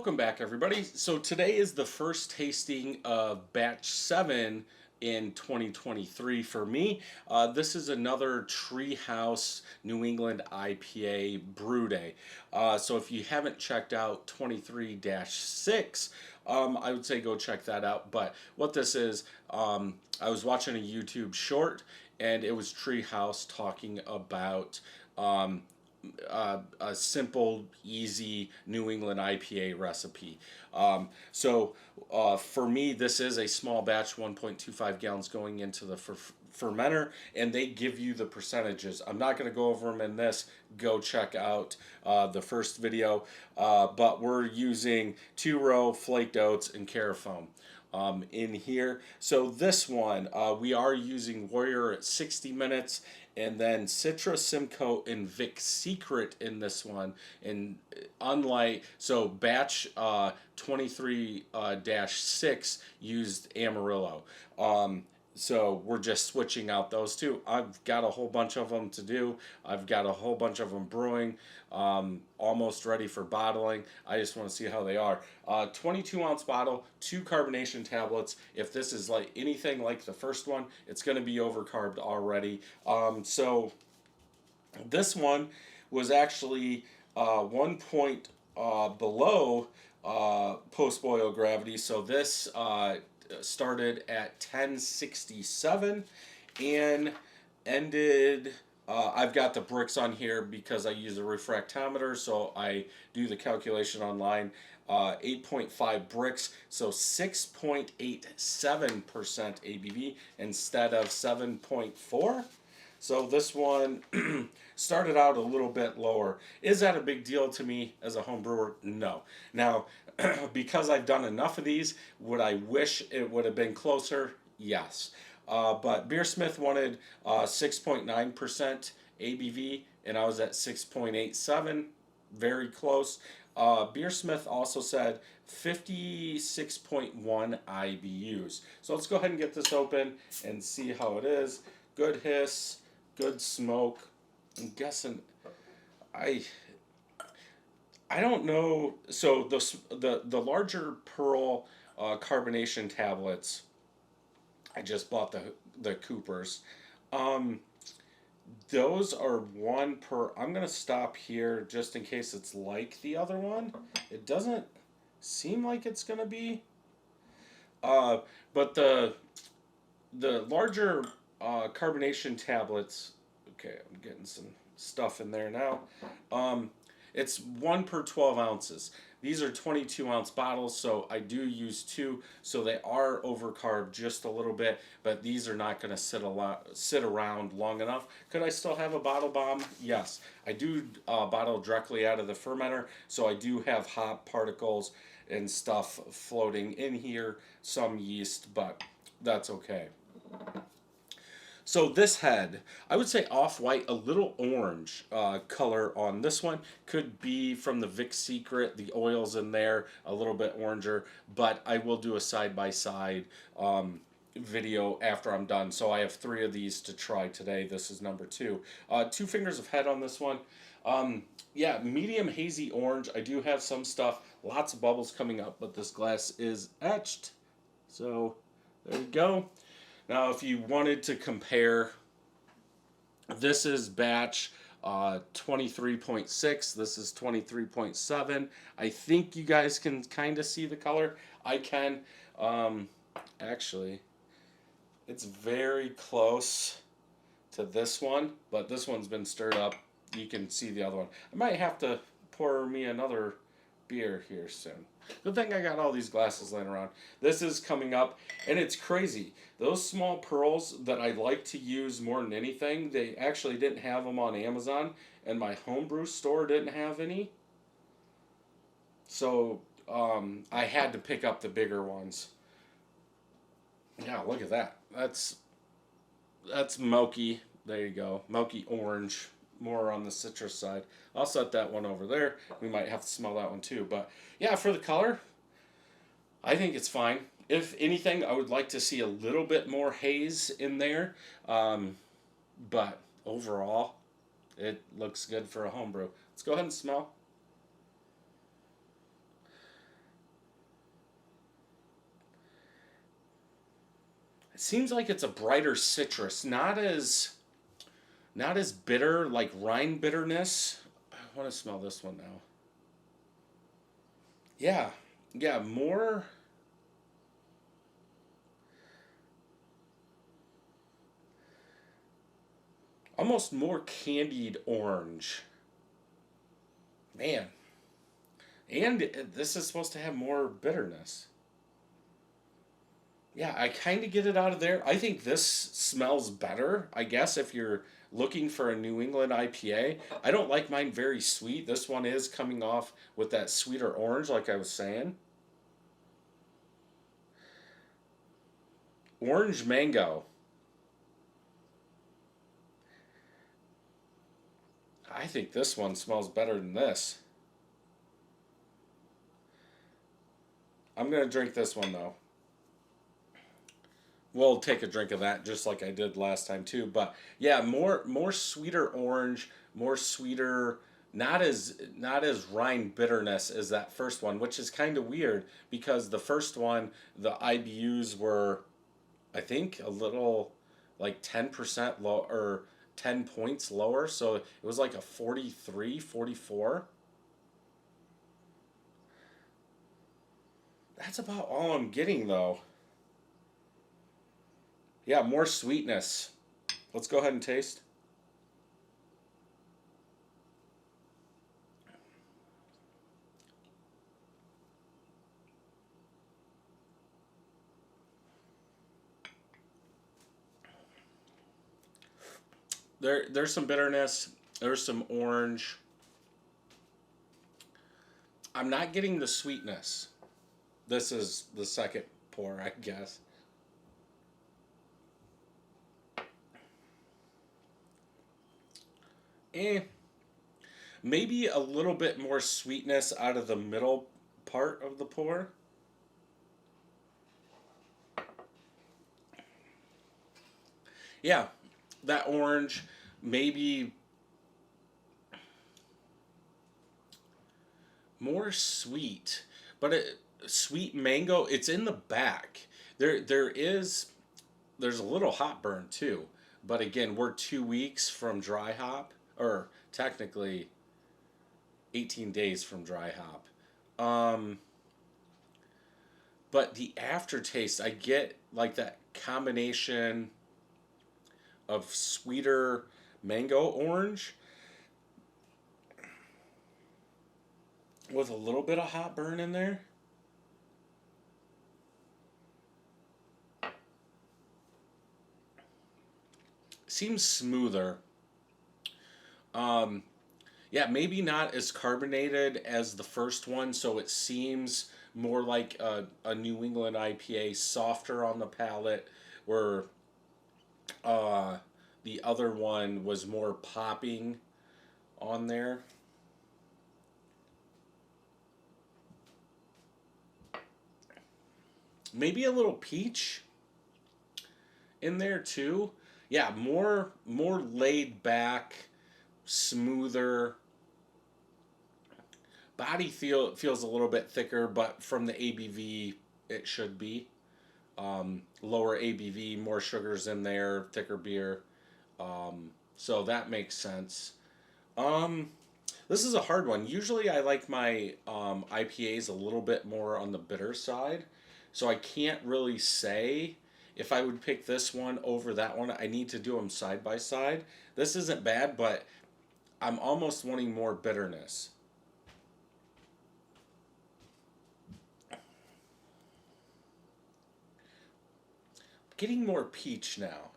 Welcome back, everybody. So today is the first tasting of batch 7 in 2023 for me. This is another Tree House New England IPA brew day. So if you haven't checked out 23-6, I would say go check that out. But what this is, I was watching a YouTube short, and it was Tree House talking about a simple, easy New England IPA recipe. For me, this is a small batch, 1.25 gallons going into the fermenter, and they give you the percentages. I'm not going to go over them in this. Go check out the first video, but we're using 2-row Flaked Oats and Carafoam in here. So this one, we are using Warrior at 60 minutes, and then Citra Simcoe and Vic Secret in this one. And batch 23-6 used Amarillo. So we're just switching out those two. I've got a whole bunch of them to do. I've got a whole bunch of them brewing, almost ready for bottling. I just want to see how they are. 22-ounce bottle, 2 carbonation tablets. If this is like anything like the first one, it's going to be overcarbed already. So this one was actually 1 point below post-boil gravity. So this started at 1067 and ended, I've got the bricks on here because I use a refractometer, so I do the calculation online. 8.5 bricks, so 6.87% ABV instead of 7.4. So this one started out a little bit lower. Is that a big deal to me as a home brewer? No. Now, because I've done enough of these, would I wish it would have been closer? Yes. But Beersmith wanted 6.9% ABV, and I was at 6.87, very close. Beersmith also said 56.1 IBUs. So let's go ahead and get this open and see how it is. Good hiss, good smoke. I'm guessing I don't know. So the larger pearl carbonation tablets, I just bought the Coopers. Those are 1 per. I'm gonna stop here just in case it's like the other one. It doesn't seem like it's gonna be. But the larger carbonation tablets. Okay, I'm getting some stuff in there now. It's 1 per 12 ounces. These are 22-ounce bottles, so I do use 2, so they are overcarbed just a little bit, but these are not going to sit around long enough. Could I still have a bottle bomb? Yes. I do bottle directly out of the fermenter, so I do have hop particles and stuff floating in here, some yeast, but that's okay. So this head, I would say off-white, a little orange color on this one. Could be from the Vic Secret, the oil's in there, a little bit oranger, but I will do a side-by-side video after I'm done. So I have 3 of these to try today. This is number 2. 2 fingers of head on this one. Yeah, medium hazy orange. I do have some stuff, lots of bubbles coming up, but this glass is etched. So there you go. Now, if you wanted to compare, this is batch 23.6. This is 23.7. I think you guys can kind of see the color. I can. Actually, it's very close to this one, but this one's been stirred up. You can see the other one. I might have to pour me another beer here soon. Good thing I got all these glasses laying around. This is coming up, and it's crazy. Those small pearls that I like to use more than anything, they actually didn't have them on Amazon, and my Homebrew store didn't have any. So I had to pick up the bigger ones. Yeah, look at that. That's milky. There you go. Milky orange. More on the citrus side. I'll set that one over there. We might have to smell that one too. But yeah, for the color, I think it's fine. If anything, I would like to see a little bit more haze in there. But overall, it looks good for a homebrew. Let's go ahead and smell. It seems like it's a brighter citrus, not as bitter, like rind bitterness. I want to smell this one now. Yeah, yeah, more, almost more candied orange. Man, and this is supposed to have more bitterness. Yeah, I kind of get it out of there. I think this smells better, I guess, if you're looking for a New England IPA. I don't like mine very sweet. This one is coming off with that sweeter orange, like I was saying. Orange mango. I think this one smells better than this. I'm going to drink this one, though. We'll take a drink of that just like I did last time too. But yeah, more sweeter orange, more sweeter, not as rind bitterness as that first one, which is kind of weird because the first one the IBUs were, I think, a little like 10% low or 10 points lower, so it was like a 43, 44. That's about all I'm getting though. Yeah, more sweetness. Let's go ahead and taste. There's some bitterness. There's some orange. I'm not getting the sweetness. This is the second pour, I guess. Eh, maybe a little bit more sweetness out of the middle part of the pour. Yeah, that orange, maybe more sweet, but sweet mango. It's in the back. There's a little hop burn too, but again, we're 2 weeks from dry hop, or technically 18 days from dry hop. Um, but the aftertaste, I get like that combination of sweeter mango orange with a little bit of hot burn in there. Seems smoother. Um, yeah, maybe not as carbonated as the first one, so it seems more like a New England IPA, softer on the palate, where uh, the other one was more popping on there. Maybe a little peach in there too. Yeah, more laid back, smoother. Body feels a little bit thicker, but from the ABV it should be. Lower ABV, more sugars in there, thicker beer. So that makes sense. Um, this is a hard one. Usually I like my IPAs a little bit more on the bitter side. So I can't really say if I would pick this one over that one. I need to do them side by side. This isn't bad, but I'm almost wanting more bitterness. Getting more peach now.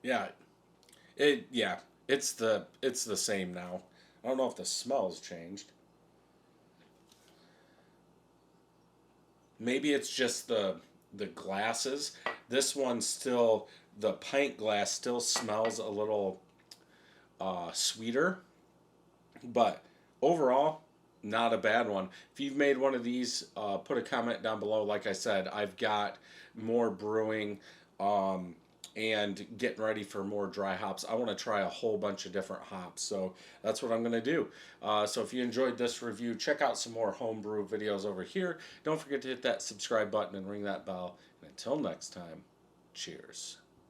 Yeah, yeah, it's the same now. I don't know if the smell's changed. Maybe it's just the glasses. This one still, the pint glass still smells a little sweeter, but overall, not a bad one. If you've made one of these, put a comment down below. Like I said, I've got more brewing. Um, and getting ready for more dry hops. I want to try a whole bunch of different hops, so that's what I'm going to do. So if you enjoyed this review, check out some more homebrew videos over here. Don't forget to hit that subscribe button and ring that bell. And until next time, cheers.